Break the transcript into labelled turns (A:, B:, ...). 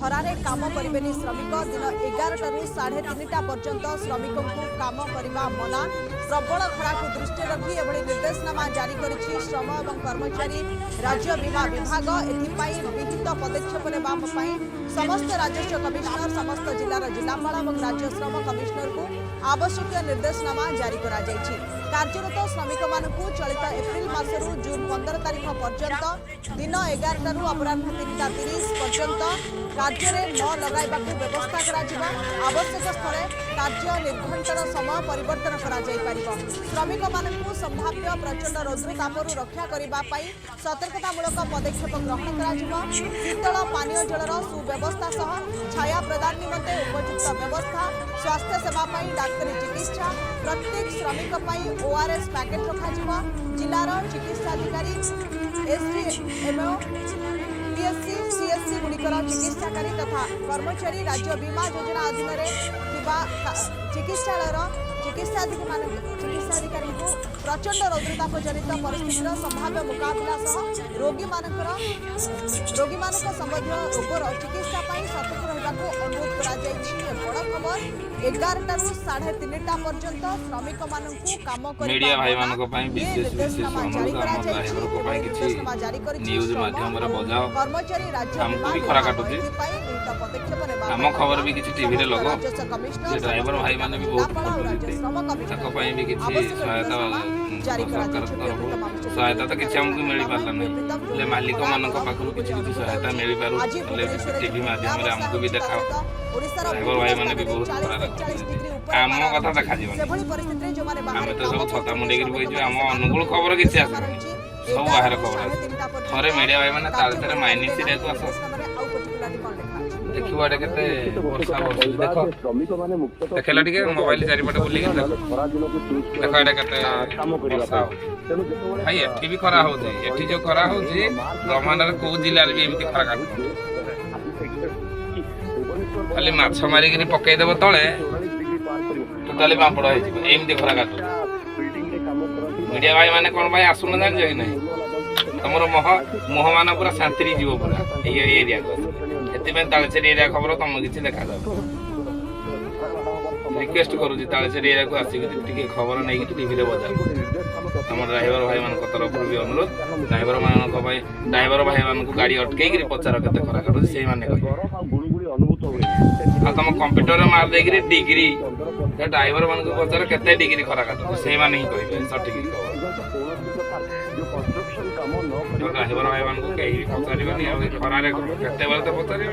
A: खरारे काम करेनि श्रमिक दिन 11 ରୁ 3:30 पर्यंत श्रमिकों को काम करने मना प्रबल खरा को दृष्टि रखी एभली निर्देशनामा जारी करिछि श्रम एवं कर्मचारी राज्य बीमा विभाग एथिपाई विहित पदक्षेप नेबा पई समस्त राजस्व कमिश्नर समस्त जिलार जिलापाल और राज्य श्रम कमिश्नर को आवश्यक निर्देशनामा जारी करा जायछि। कार्यरत श्रमिक मानकु चलित एप्रिल मासरु जून 15 तारिख पर्यंत दिन 11 ରୁ अपराह्न 3:30 पर्यंत कार्य न लगाइबाकु व्यवस्था करा आवश्यक स्थले कार्य निर्घंटन समय परिवर्तन करा जाय परिबो। श्रमिक मानकु संभाव्य प्रचंड रौद्र तापरु रक्षा करिबा पई सतर्कतामूलक पदक्षेप ग्रहण करा शीतल पानीय जलर सुव्यवस्था सह छाया प्रदान निमंते उपयुक्त व्यवस्था स्वास्थ्य सेवा पई डाक्तरी चिकित्सा प्रत्येक श्रमिक पई ओआरएस पैकेट रखा जिलार चिकित्साधिकारी एसडीएमओ पीएससी सीएससी गुड़िकर चिकित्साकारी तथा कर्मचारी राज्य बीमा योजना अधीन चिकित्सालय चिकित्साधिकारी को प्रचंड रौद्रताप जनित परिस्थितिर संभाव्य मुकाबला सह रोगी संबंधी रोगर चिकित्सा सतर्क रहा अनुरोध कर बड़ खबर 11 ରୁ 3:30 पर्यंत श्रमिक मानकु काम
B: मीडिया भाई मानको पई विशेष जारी करा जारी न्यूज माध्यम रे बजाओ
A: कर्मचारी राज्य
B: हमको भी खरा काटुची
A: पदक्षेप नेबा
B: हम खबर भी किछि टीवी रे लगो जे ड्राइवर भाई माने भी बहुत ताको पई भी किछि सहायता तो किछि हमको मिली पारला नै ले मालिक मानको पाखरु किछि सहायता मिली पारु ले टीवी माध्यम रे हमको भी देखाओ ड्राइवर भाई माने भी बहुत खरा आम कथा देखा जीवन आम तो सब छता मुंडे बही आम अनुकूल खबर किसी आस सब बाहर खबर थे मीडिया भाई मैंने तालचेर माइनिंग सीरिया को आस देखा केते वर्षा देख देखला टिके मोबाइल चारिपटे बुलिक देख एटा केते वर्षा भाई एठी भी खरा होउछि एठी जो खरा होउछि ब्रह्मांड रे को जिल्ला रे भी एमती खरा काटु खाली माछ मारिक पकई देव तले टोटाली पापड़ होमती खरा काटु मीडिया भाई मैंने कौन भाई आसुन जान कि ना तुम मुह मान पूरा शांति जीव पूरा एरिया को से तालचेर एरिया खबर तुम किसी देखा रिक्वेस्ट करुँच तालचेर एरिया को आसिक खबर नहीं टीवी रे बजा आम ड्राइवर भाई मान तरफ भी अनुरोध ड्राइवर भाई मान गाड़ी अटकई पचार के खरा काटुच से तुम कंप्यूटर मार दे डिग्री ड्राइवर मान पचार के डिग्री खरा काटुच से ही कहे सठिक ड्राइवर भाई मान कहीं पचारे खरारे केते तो पचारे